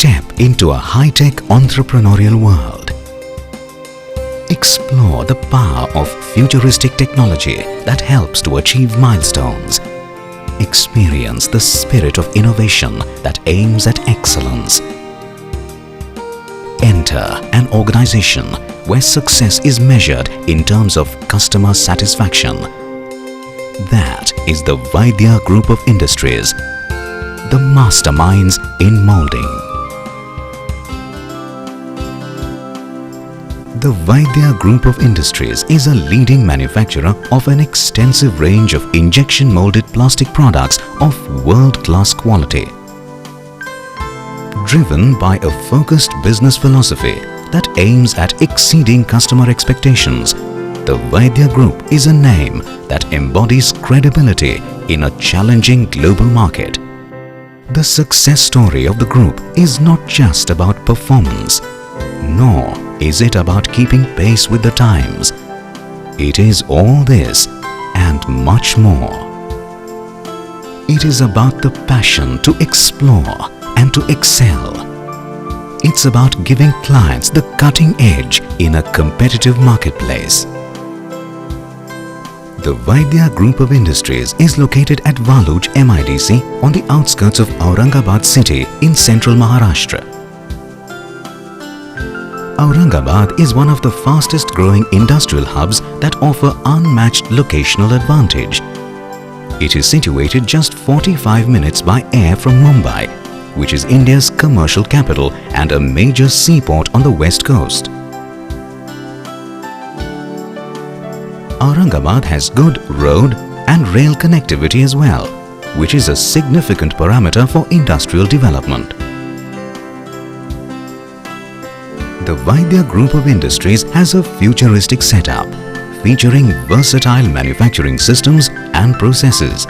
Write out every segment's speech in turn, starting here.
Step into a high-tech entrepreneurial world. Explore the power of futuristic technology that helps to achieve milestones. Experience the spirit of innovation that aims at excellence. Enter an organization where success is measured in terms of customer satisfaction. That is the Vaidya Group of Industries, the masterminds in moulding. The Vaidya Group of Industries is a leading manufacturer of an extensive range of injection molded plastic products of world-class quality. Driven by a focused business philosophy that aims at exceeding customer expectations, the Vaidya Group is a name that embodies credibility in a challenging global market. The success story of the group is not just about performance, nor is it about keeping pace with the times. It is all this and much more. It is about the passion to explore and to excel. It's about giving clients the cutting edge in a competitive marketplace. The Vaidya Group of Industries is located at Luggage MIDC on the outskirts of Aurangabad city in central Maharashtra. Aurangabad is one of the fastest growing industrial hubs that offer unmatched locational advantage. It is situated just 45 minutes by air from Mumbai, which is India's commercial capital and a major seaport on the west coast. Aurangabad has good road and rail connectivity as well, which is a significant parameter for industrial development. The Vaidya Group of Industries has a futuristic setup featuring versatile manufacturing systems and processes.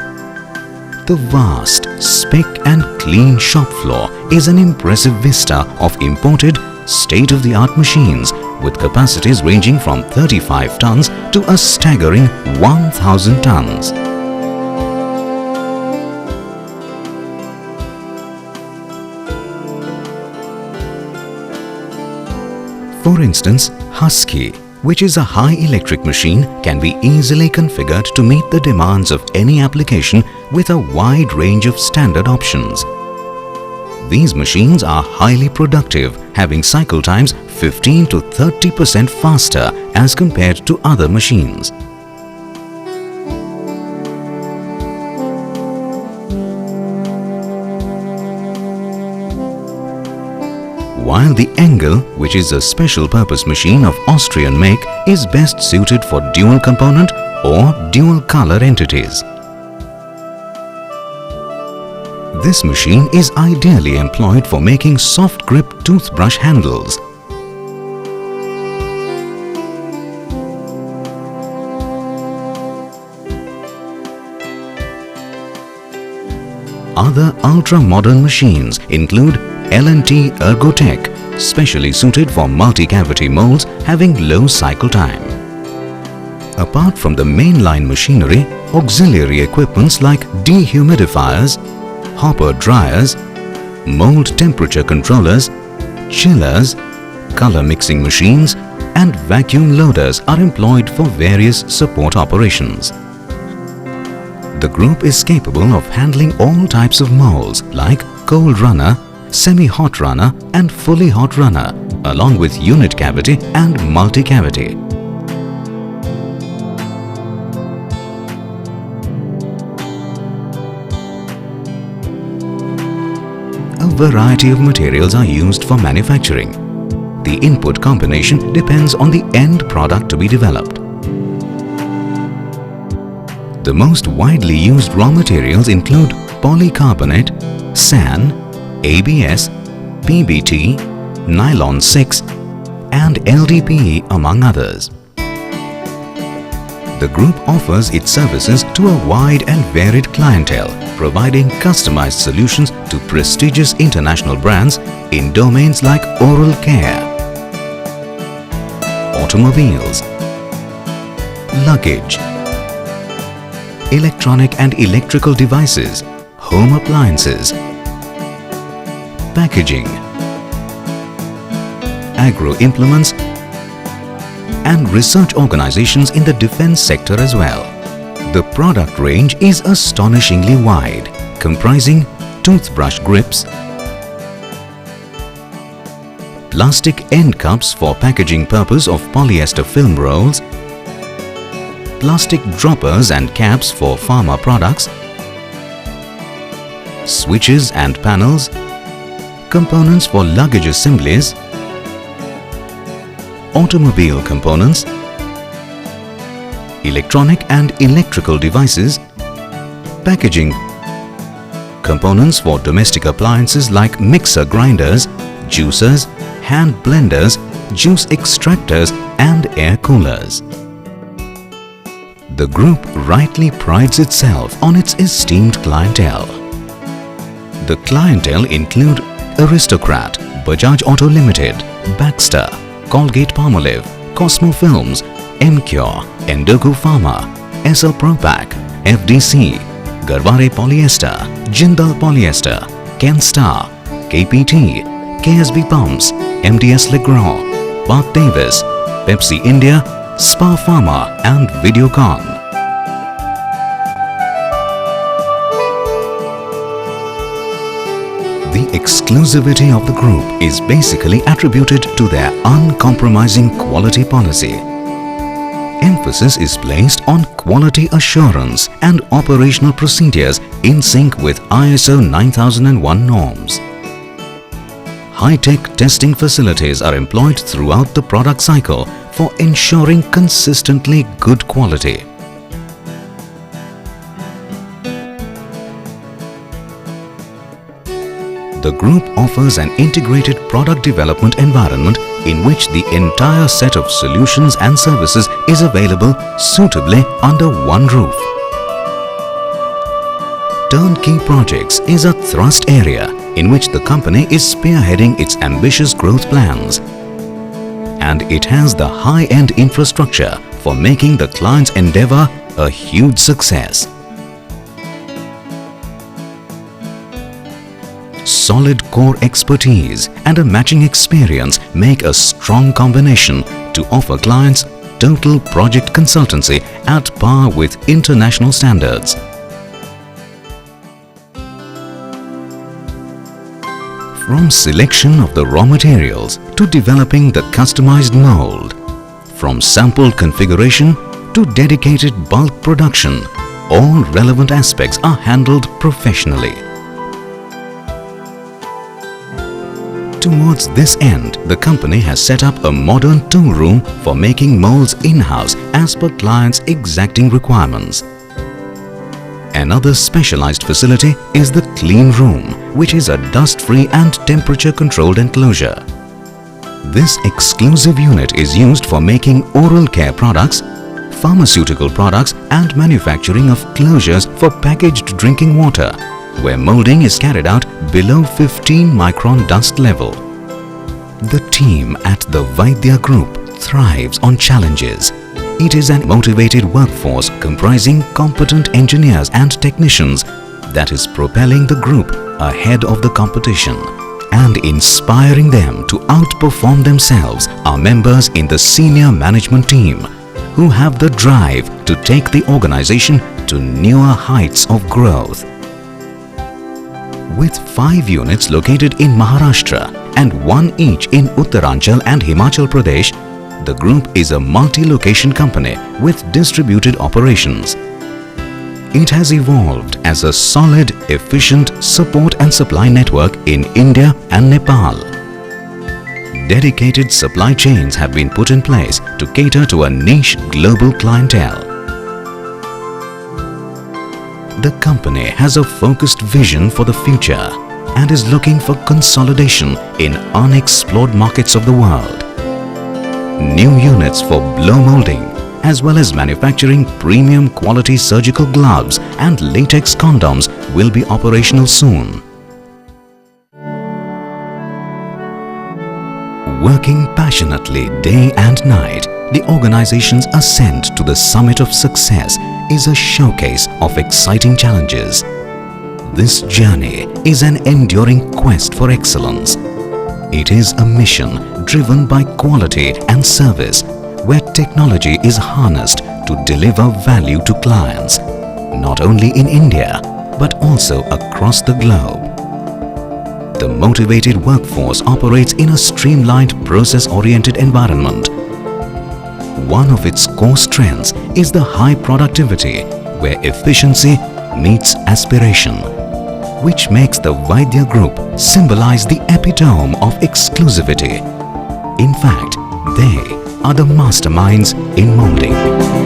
The vast, spick and clean shop floor is an impressive vista of imported, state-of-the-art machines with capacities ranging from 35 tons to a staggering 1,000 tons. For instance, Husky, which is a high electric machine, can be easily configured to meet the demands of any application with a wide range of standard options. These machines are highly productive, having cycle times 15 to 30% faster as compared to other machines. While the Engel, which is a special purpose machine of Austrian make, is best suited for dual component or dual color entities. This machine is ideally employed for making soft grip toothbrush handles. Other ultra-modern machines include L&T Ergotech, specially suited for multi-cavity molds having low cycle time. Apart from the mainline machinery, auxiliary equipments like dehumidifiers, hopper dryers, mold temperature controllers, chillers, color mixing machines and vacuum loaders are employed for various support operations. The group is capable of handling all types of molds like cold runner, semi-hot runner and fully hot runner, along with unit cavity and multi-cavity. A variety of materials are used for manufacturing. The input combination depends on the end product to be developed. The most widely used raw materials include polycarbonate, SAN, ABS, PBT, Nylon 6 and LDPE among others. The group offers its services to a wide and varied clientele, providing customized solutions to prestigious international brands in domains like oral care, automobiles, luggage, electronic and electrical devices, home appliances, packaging, agro implements and research organizations in the defense sector as well. The product range is astonishingly wide, comprising toothbrush grips, plastic end cups for packaging purpose of polyester film rolls, plastic droppers and caps for pharma products, switches and panels, components for luggage assemblies, automobile components, electronic and electrical devices, packaging components for domestic appliances like mixer grinders, juicers, hand blenders, juice extractors and air coolers. The group rightly prides itself on its esteemed clientele. The clientele include Aristocrat, Bajaj Auto Limited, Baxter, Colgate-Palmolive, Cosmo Films, Emcure, Endoco Pharma, SL Propack, FDC, Garware Polyester, Jindal Polyester, Kenstar, KPT, KSB Pumps, MDS Legrand, Park Davis, Pepsi India, Spa Pharma and Videocon. The exclusivity of the group is basically attributed to their uncompromising quality policy. Emphasis is placed on quality assurance and operational procedures in sync with ISO 9001 norms. High-tech testing facilities are employed throughout the product cycle for ensuring consistently good quality. The group offers an integrated product development environment in which the entire set of solutions and services is available suitably under one roof. Turnkey projects is a thrust area in which the company is spearheading its ambitious growth plans, and it has the high-end infrastructure for making the client's endeavor a huge success. Solid core expertise and a matching experience make a strong combination to offer clients total project consultancy at par with international standards. From selection of the raw materials to developing the customized mold, from sample configuration to dedicated bulk production, all relevant aspects are handled professionally. Towards this end, the company has set up a modern tool room for making molds in-house as per clients' exacting requirements. Another specialized facility is the clean room, which is a dust-free and temperature-controlled enclosure. This exclusive unit is used for making oral care products, pharmaceutical products and manufacturing of closures for packaged drinking water, where molding is carried out below 15 micron dust level. The team at the Vaidya Group thrives on challenges. It is an motivated workforce comprising competent engineers and technicians that is propelling the group ahead of the competition and inspiring them to outperform themselves are members in the senior management team who have the drive to take the organization to newer heights of growth. With 5 units located in Maharashtra and 1 each in Uttaranchal and Himachal Pradesh, the group is a multi-location company with distributed operations. It has evolved as a solid, efficient support and supply network in India and Nepal. Dedicated supply chains have been put in place to cater to a niche global clientele. The company has a focused vision for the future and is looking for consolidation in unexplored markets of the world. New units for blow molding as well as manufacturing premium quality surgical gloves and latex condoms will be operational soon. Working passionately day and night, the organization's ascent to the summit of success is a showcase of exciting challenges. This journey is an enduring quest for excellence. It is a mission driven by quality and service, where technology is harnessed to deliver value to clients, not only in India but also across the globe. The motivated workforce operates in a streamlined, process-oriented environment. One of its core strengths is the high productivity, where efficiency meets aspiration, which makes the Vaidya Group symbolize the epitome of exclusivity. In fact, they are the masterminds in moulding.